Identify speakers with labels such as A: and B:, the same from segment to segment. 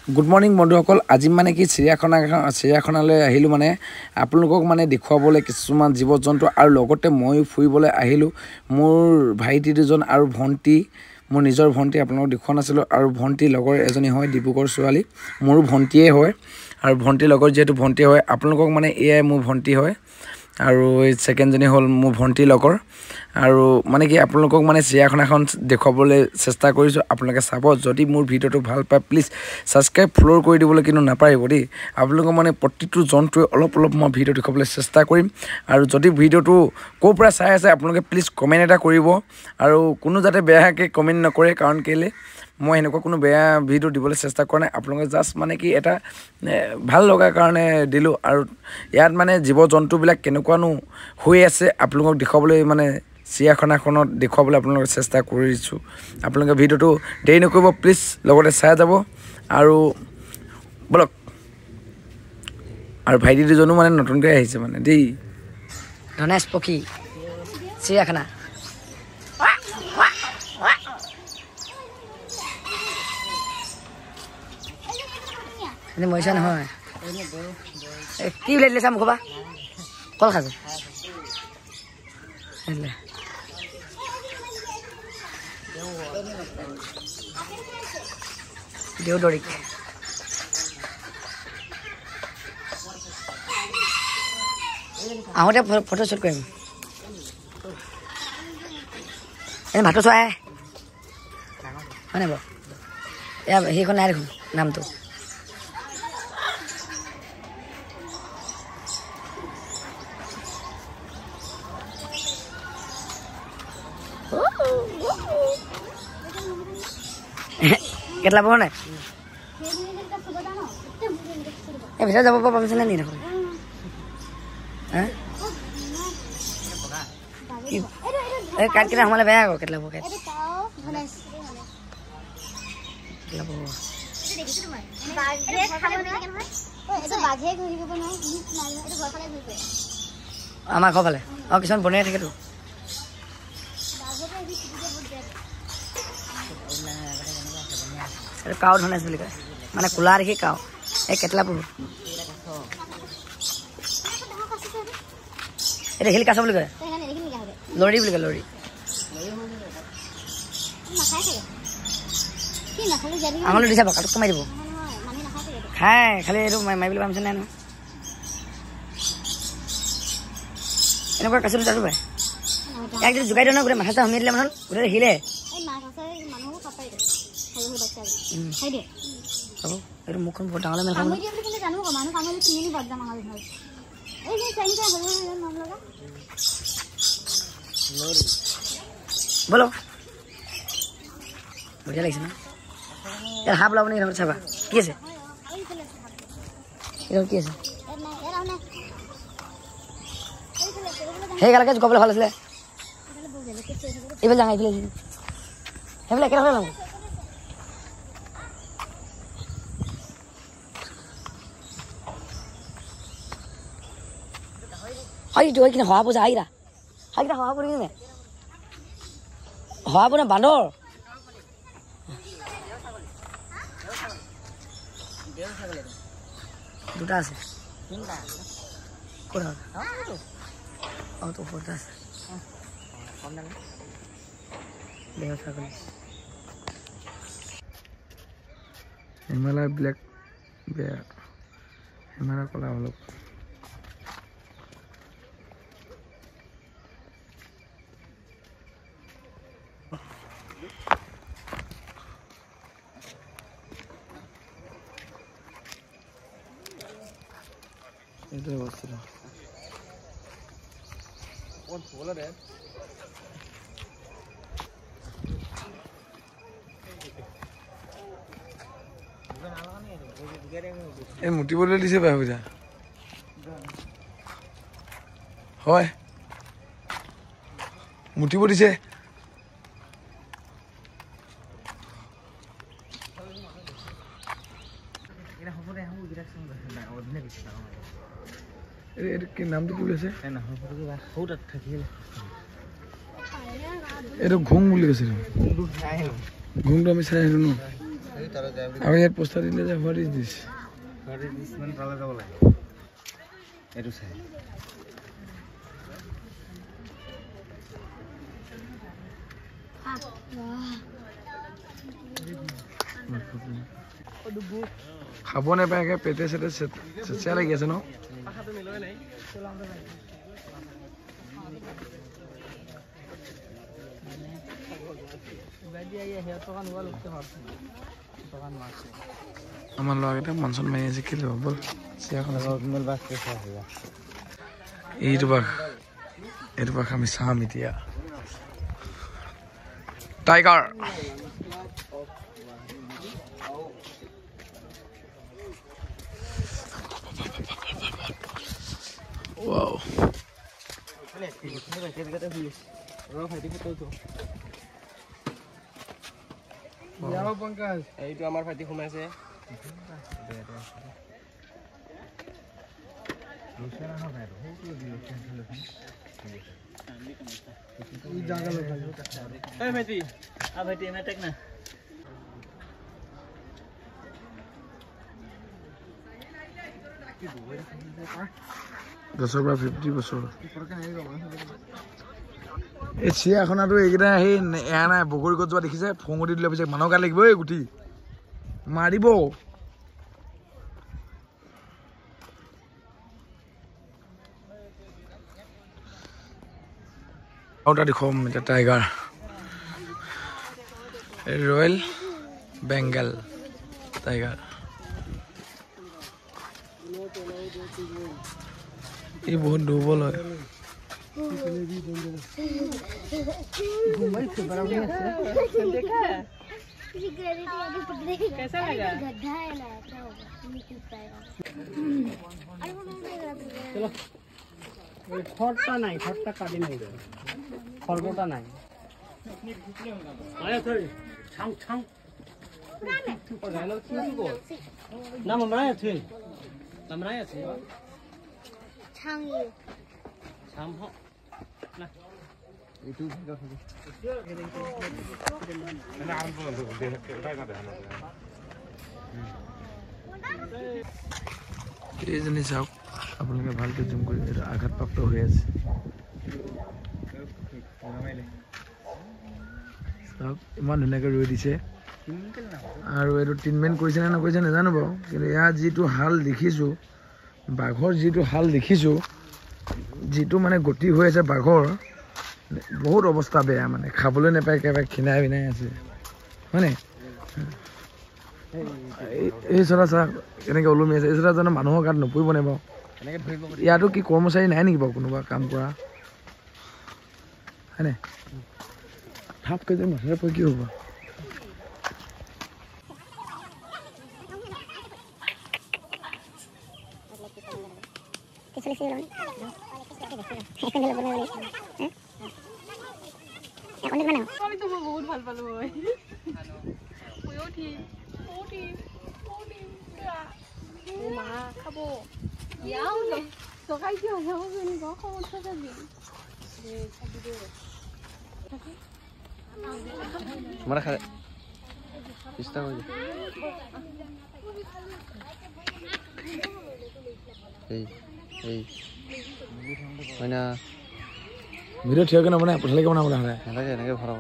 A: Good morning বন্ধুসকল আজি মানে কি চিৰিয়াখানালৈ আহিলোঁ মানে আপোনালোকক মানে দেখুৱাবলৈ কিছুমান জীৱ জন্তু আৰু লগতে ময়ো ফুৰিবলৈ আহিলোঁ মোৰ ভাইটি দুজন আৰু ভণ্টি মোৰ নিজৰ ভণ্টি আপোনালোকক দেখুৱা নাছিলোঁ আৰু ভণ্টি লগৰ এজনী হয় ডিব্ৰুগড় ছোৱালী মোৰো ভণ্টিয়ে হয় আৰু ভণ্টি লগৰ যেহেতু ভণ্টি হয় আপোনালোকক মানে এয়াই মোৰ ভণ্টি হয় আৰু এই সেকেন্ডজনী হল মোৰ ভণ্টি লগৰ আৰু মানে কি আপোনালোকক মানে চিৰিয়াখানাখন দেখুৱাবলৈ চেষ্টা কৰিছোঁ আপোনালোকে চাব যদি মোৰ ভিডিঅ'টো ভাল পায় প্লিজ সাবস্ক্ৰাইব ফলো কৰি দিবলৈ কিন্তু নাপাৰিব দেই আপোনালোকক মানে প্ৰতিটো জন্তুৱে অলপ মই ভিডিঅ' দেখুৱাবলৈ চেষ্টা কৰিম আৰু যদি ভিডিঅ'টো ক'ৰ পৰা চাই আছে আপোনালোকে প্লিজ কমেণ্ট এটা কৰিব আৰু কোনো যাতে বেয়াকৈ কমেণ্ট নকৰে কাৰণ কেলে মই এনেকুৱা কোনো বেয়া ভিডিঅ' দিবলৈ চেষ্টা কৰা নাই আপোনালোকে জাষ্ট মানে কি এটা ভাল লগাৰ কাৰণে দিলোঁ আৰু ইয়াত মানে জীৱ জন্তুবিলাক কেনেকুৱানো হৈ আছে আপোনালোকক দেখুৱাবলৈ মানে চিৰিয়াখানাখনত দেখুৱাবলৈ আপোনালোকে চেষ্টা কৰিছোঁ আপোনালোকে ভিডিঅ'টো দেৰি নকৰিব প্লিজ লগতে চাই যাব আৰু বলক আৰু ভাইটি দুজনো মানে নতুনকৈ আহিছে মানে দেই
B: ধনেশ পক্ষী চিৰিয়াখানা মৰিছা নহয় কি ওলাই দিলে চা মুখৰ পৰা কল খাইছে দেউদৰিক আহোঁতে ফটো শ্বুট কৰিম এই ভাতটো চোৱাই হয় নাই বাৰু এয়া সেইখন নাই দেখোন নামটো কেটলা পাব নাই এই ভিতৰত যাব পৰা পাবিছেনে নি দেখোন এই কাঠকেইটা সোমালে বেয়া আকৌ কেটলা পাব আমাৰ ঘৰ ফালে আৰু কিছুমান বনাই থাকেতো কাউ ধনেশ বুলি কয় মানে কোলা দেখি কাউ এই কেটলা পুৰু এটা শিল কাছ বুলি কয় লৰি বুলি কয় লৰি আমালৈ দিছে কাটো কমাই দিব খাই খালি এইটো মাৰিবলৈ পামছে নাই নহয় এনেকুৱা কাছ দুটাটো পায় এক যদি জোকাই দিওঁ ন গোটেই মাথা চাথা সুমিয়াই দিলে মানুহ গোটেই শিলে এইটো মুখখন বহুত ডাঙৰ মেল খাব বলো বঢ়িয়া লাগিছে ন ইয়াত হাঁহ ওলাব নেকি চাবা কি আছে এইটো কি আছে সেইগালকে জোকাবলৈ ভাল আছিলে এইফালে যাওঁ এইফালে সেইফালে একেলগে ল'ম এইটো কিনে হৱা পূজা আহিৰা হাইকেইটা হৱা পৰি কিনে হৱা পৰে বান্দৰ দুটা আছে ক'ত আৰু তো ওপৰতে আছে দেহ ছাগলী
A: হিমালয় ব্লেক বেয়া হিমালয় কলা অলপ itu bosnya. Oh, bola deh. Muti boleh di siapa aja? Hoi. Muti boleh di sini. কি নামটো কি আছে এইটো ঘুং বুলি কৈছে ঘুংটো আমি চাই আহিলো ন আৰু ইয়াত পোষ্টাৰ দিলে যে হোৱাট ইজ দিছ
C: মানে তালৈ যাব লাগে এইটো চাই
A: খাব নাপায় পেটে চেটে চেঁচা লাগি আছে ন আমার লগাটা মানসন মাই আছে কি লব বল সিয়াখন
C: নরমাল বাস কেসা হইয়া
A: এইটো বাক আমি চাম এতিয়া টাইগাৰ ওয়াও
C: যাও পঙ্কজ এইটো আমাৰ ফাটি সোমাইছে
A: দশৰ পৰা 50 বছৰ এই চিয়াখনাটো এইকেইটা সেই এয়া নাই বগৰী গছ যোৱা দেখিছে ফঙতি দিলে পিছে মানুহৰ গাত লাগিব এই গুটি মাৰিব আৰু এটা দেখুৱাম এতিয়া টাইগাৰ ৰয়েল বেংগল টাইগাৰ ই বহুত দুৰ্বল হয়
D: कैसा लगा गड्ढा है ना क्या होगा निकल पाएगा
C: चलो फटता नहीं फटता काटी नहीं दे फलबोटा नहीं आया थोड़ी छांग छांग और जानो क्यों को ना ममराया थे ममराया थे
D: छांगी
C: छाम हो ना itu juga ana aran pun untuk dia udah enggak ada
A: এইজনী চাওক আপোনালোকে ভালকৈ জুম কৰি এইটো আঘাতপ্ৰাপ্ত হৈ আছে চাওক ইমান ধুনীয়াকৈ ৰৈ দিছে আৰু এইটো ট্ৰিটমেণ্ট কৰিছে নে নকৰিছে নাজানো বাৰু কিন্তু ইয়াৰ যিটো হাল দেখিছোঁ বাঘৰ যিটো হাল দেখিছোঁ যিটো মানে গতি হৈ আছে বাঘৰ বহুত অৱস্থা বেয়া মানে খাবলৈ নাপায় একেবাৰে খিনাই বিনাই আছে হয়নে এই চৰা চা কেনেকৈ ওলমি আছে এই চৰা জানো মানুহৰ গাত নপৰিব নে বাৰু ইয়াতো কি কৰ্মচাৰী নাই নেকি বাৰু কোনোবা কাম কৰা হয়নে ঠাপকৈ যে মাথাৰে পৰি কি হ'ব
E: আমি তো বহুত ভাল পালো মই মা খাব ইয়াও টকাই কিয় যাব পাৰিব সমস্যা যাবি
C: तुम्हारा खा पिस्ता हो হয় না
A: ভিডিঅ' থিয়কৈ নবনাই পঠালৈকে বনাব লাগে
C: এনেকৈ এনেকৈ ভৰাব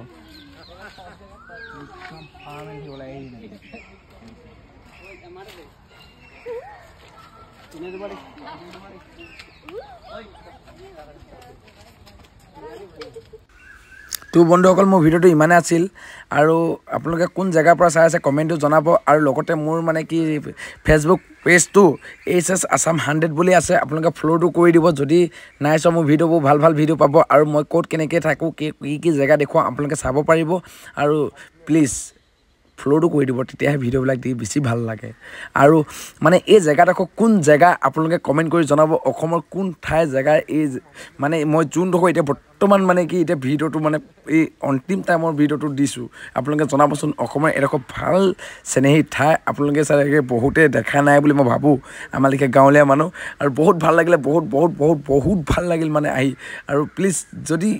A: তো বন্ধুসকল মোৰ ভিডিঅ'টো ইমানে আছিল আৰু আপোনালোকে কোন জেগাৰ পৰা চাই আছে কমেণ্টটো জনাব আৰু লগতে মোৰ মানে কি ফেচবুক পেজটো HS আছাম 100 বুলি আছে আপোনালোকে ফ'ল'টো কৰি দিব যদি নাই চোৱা মোৰ ভিডিঅ'বোৰ ভাল ভাল ভিডিঅ' পাব আৰু মই ক'ত কেনেকৈ থাকোঁ কি জেগা দেখুৱাওঁ আপোনালোকে চাব পাৰিব আৰু প্লিজ ফ'ল'টো কৰি দিব তেতিয়াহে ভিডিঅ'বিলাক দি বেছি ভাল লাগে আৰু মানে এই জেগাডোখৰ কোন জেগা আপোনালোকে কমেণ্ট কৰি জনাব অসমৰ কোন ঠাই জেগাৰ এই মানে মই যোনডোখৰ এতিয়া বৰ্তমান মানে কি এতিয়া ভিডিঅ'টো মানে এই অন্তিম টাইমৰ ভিডিঅ'টো দিছোঁ আপোনালোকে জনাবচোন অসমৰ এডোখৰ ভাল চেনেহী ঠাই আপোনালোকে চাগে বহুতে দেখা নাই বুলি মই ভাবোঁ আমাৰ লেখীয়া গাঁৱলীয়া মানুহ আৰু বহুত ভাল লাগিলে বহুত ভাল লাগিল মানে আহি আৰু প্লিজ যদি